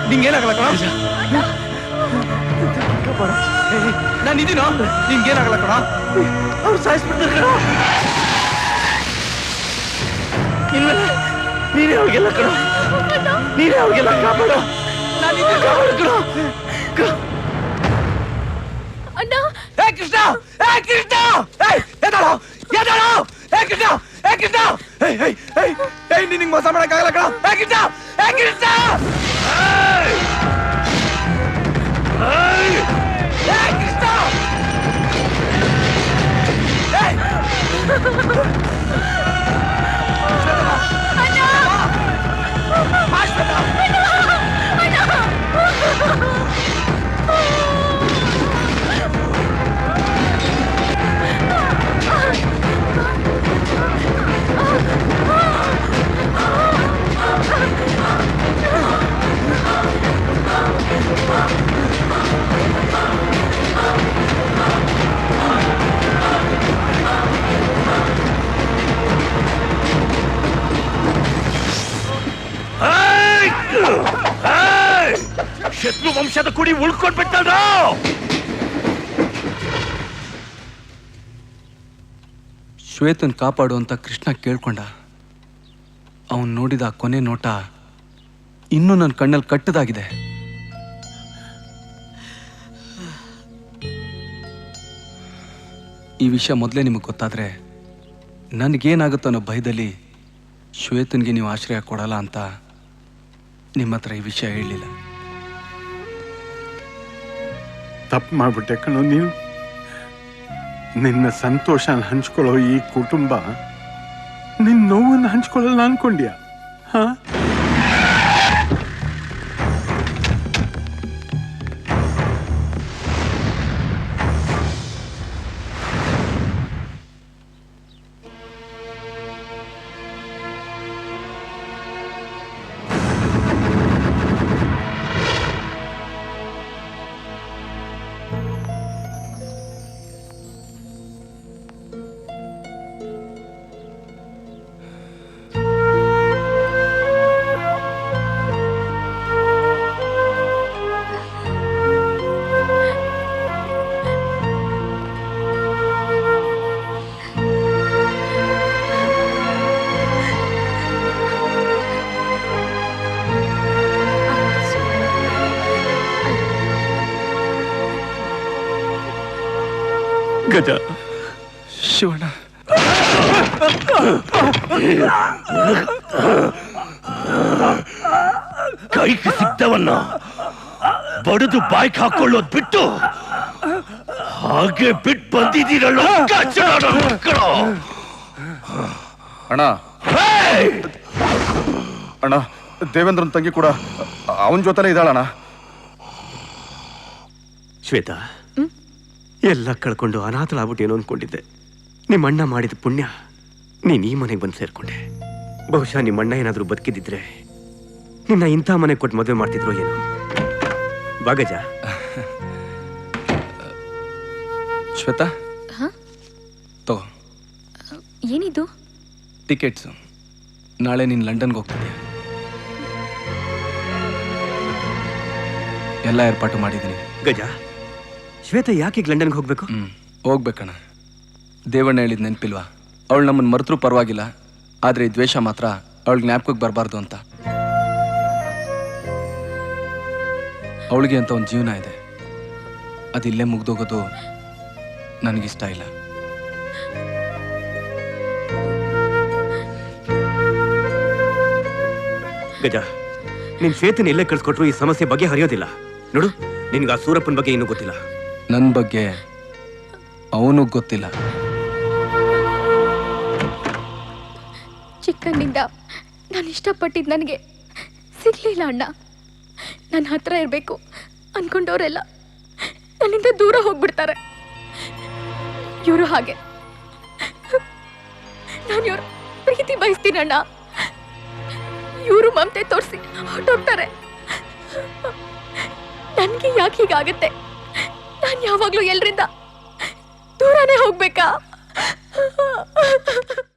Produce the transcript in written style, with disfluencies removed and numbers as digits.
ನಿಂಗೇನಾಗಲ್ಲ ಕಣ ನಾನಿದ್ದೀನೋ ನಿಂಗೇನಾಗಲ್ಲ ಕಣ ಅವ್ರು ಸಾಯಿಸ್ಬಿಡ್ತಾರೆ ಕಣ ಇನ್ಮೇಲೆ ನೀನೇ ಅವ್ರಿಗೆಲ್ಲ ಕಣ ನೀನೇ ಅವ್ರಿಗೆಲ್ಲ ಕಾಪಾಡು ನಾನಿದ್ದೆ ಕಾಪಾಡು ಕಣ ಹೇ ಕೃಷ್ಣ ಹೇ ಕೃಷ್ಣ ಎದ್ದಾಳೋ ಎದ್ದಾಳೋ ಹೇ ಕೃಷ್ಣ ಹೇ ಕೃಷ್ಣ ಹೇ ನಿನಗೆ ಮೋಸ ಮಾಡಕ್ಕಾಗಲ್ಲ ಕಣ ಹೇ ಕೃಷ್ಣ ಹೇ ಕೃಷ್ಣ ಶತ್ರು ವಂಶದ ಕುಡಿ ಉಳ್ಕೊಂಡ್ಬಿಟ್ಟದ ಶ್ವೇತನ್ ಕಾಪಾಡು ಅಂತ ಕೃಷ್ಣ ಕೇಳ್ಕೊಂಡ. ಅವನ್ ನೋಡಿದ ಕೊನೆ ನೋಟ ಇನ್ನೂ ನನ್ನ ಕಣ್ಣಲ್ಲಿ ಕಟ್ಟದಾಗಿದೆ. ಈ ವಿಷಯ ಮೊದಲೇ ನಿಮಗೆ ಗೊತ್ತಾದ್ರೆ ನನಗೇನಾಗುತ್ತೋ ಅನ್ನೋ ಭಯದಲ್ಲಿ ಶ್ವೇತನ್ಗೆ ನೀವು ಆಶ್ರಯ ಕೊಡಲ್ಲ ಅಂತ ನಿಮ್ಮ ಹತ್ರ ಈ ವಿಷಯ ಹೇಳಲಿಲ್ಲ. ತಪ್ಪು ಮಾಡ್ಬಿಟ್ಟೆ ಕಣೋ ನೀನು. ನಿನ್ನ ಸಂತೋಷನ ಹಂಚ್ಕೊಳ್ಳೋ ಈ ಕುಟುಂಬ ನಿನ್ನ ನೋವನ್ನು ಹಂಚ್ಕೊಳ್ಳಲ್ಲ ಅನ್ಕೊಂಡ್ಯಾ? ಹಾ, ಗಜ ಶಿವಣ್ಣ, ಕೈಗೆ ಸಿಕ್ತವನ್ನ ಬಡದು ಬಾಯ್ಕ್ ಹಾಕೊಳ್ಳೋದ್ ಬಿಟ್ಟು ಹಾಗೆ ಬಿಟ್ಟು ಬಂದಿದ್ದೀರಲ್ಲ ಕಚ್ಚಡ ಮಕ್ಕಳು. ಅಣ್ಣ ಅಣ್ಣ, ದೇವೇಂದ್ರನ್ ತಂಗಿ ಕೂಡ ಅವನ ಜೊತೆಲೇ ಇದ್ದಾಳಣ್ಣ. ಶ್ವೇತಾ, ಎಲ್ಲ ಕಳ್ಕೊಂಡು ಅನಾಥಳಾಗ್ಬಿಟ್ಟೇನೋ ಅನ್ಕೊಂಡಿದ್ದೆ. ನಿಮ್ಮ ಅಣ್ಣ ಮಾಡಿದ ಪುಣ್ಯ ನೀನ್ ಈ ಮನೆಗೆ ಬಂದು ಸೇರ್ಕೊಂಡೆ. ಬಹುಶಃ ನಿಮ್ಮ ಅಣ್ಣ ಏನಾದ್ರೂ ಬದುಕಿದ್ದಿದ್ರೆ ನಿನ್ನ ಇಂಥ ಮನೆಗೆ ಕೊಟ್ಟು ಮದುವೆ ಮಾಡ್ತಿದ್ರು ಏನೋ. ಬಾಗಜ, ಶ್ವೇತಾ, ತಗೋ ಏನಿದು? ಟಿಕೆಟ್ಸು. ನಾಳೆ ನೀನು ಲಂಡನ್ಗೆ ಹೋಗ್ತಿದ್ಯಾ? ಎಲ್ಲ ಏರ್ಪಾಟು ಮಾಡಿದ್ದೀನಿ. ಗಜ, ಶ್ವೇತಾ ಯಾಕೆ ಲಂಡನ್ಗೆ ಹೋಗ್ಬೇಕು? ಹೋಗ್ಬೇಕಣ್ಣ. ದೇವಣ್ಣ ಹೇಳಿದ್ ನೆನಪಿಲ್ವಾ? ಅವಳು ನಮ್ಮನ್ನು ಮರೆತರೂ ಪರವಾಗಿಲ್ಲ, ಆದರೆ ಈ ದ್ವೇಷ ಮಾತ್ರ ಅವಳಿಗೆ ಜ್ಞಾಪಕಕ್ಕೆ ಬರಬಾರ್ದು ಅಂತ. ಅವಳಿಗೆ ಅಂತ ಒಂದು ಜೀವನ ಇದೆ, ಅದಿಲ್ಲೇ ಮುಗ್ದೋಗೋದು ನನಗಿಷ್ಟ ಇಲ್ಲ. ಗಜ, ನಿನ್ ಶ್ವೇತನ ಎಲ್ಲೇ ಕಳ್ಸ್ಕೊಟ್ರು ಈ ಸಮಸ್ಯೆ ಬಗ್ಗೆ ಹರಿಯೋದಿಲ್ಲ. ನೋಡು, ನಿನ್ಗೆ ಆ ಸೂರಪ್ಪನ ಬಗ್ಗೆ ಇನ್ನೂ ಗೊತ್ತಿಲ್ಲ. ನನ್ನ ಬಗ್ಗೆ ಅವನು ಗೊತ್ತಿಲ್ಲ. ಚಿಕ್ಕಂದಿನಿಂದ ನಾನು ಇಷ್ಟಪಟ್ಟಿದ್ದು ನನಗೆ ಸಿಗ್ಲಿಲ್ಲ ಅಣ್ಣ. ನನ್ನ ಹತ್ರ ಇರಬೇಕು ಅನ್ಕೊಂಡವರೆಲ್ಲ ನನ್ನಿಂದ ದೂರ ಹೋಗ್ಬಿಡ್ತಾರೆ. ಇವರು ಹಾಗೆ. ನಾನು ಇವ್ರ ಪ್ರೀತಿ ಬಯಸ್ತೀನಿ ಅಣ್ಣ. ಇವರು ಮಮತೆ ತೋರಿಸಿ ಹೊರಟೋಗ್ತಾರೆ. ನನಗೆ ಯಾಕೆ ಹೀಗಾಗತ್ತೆ? ನಾನು ಯಾವಾಗ್ಲೂ ಎಲ್ರಿಂದ ದೂರನೇ ಹೋಗ್ಬೇಕಾ?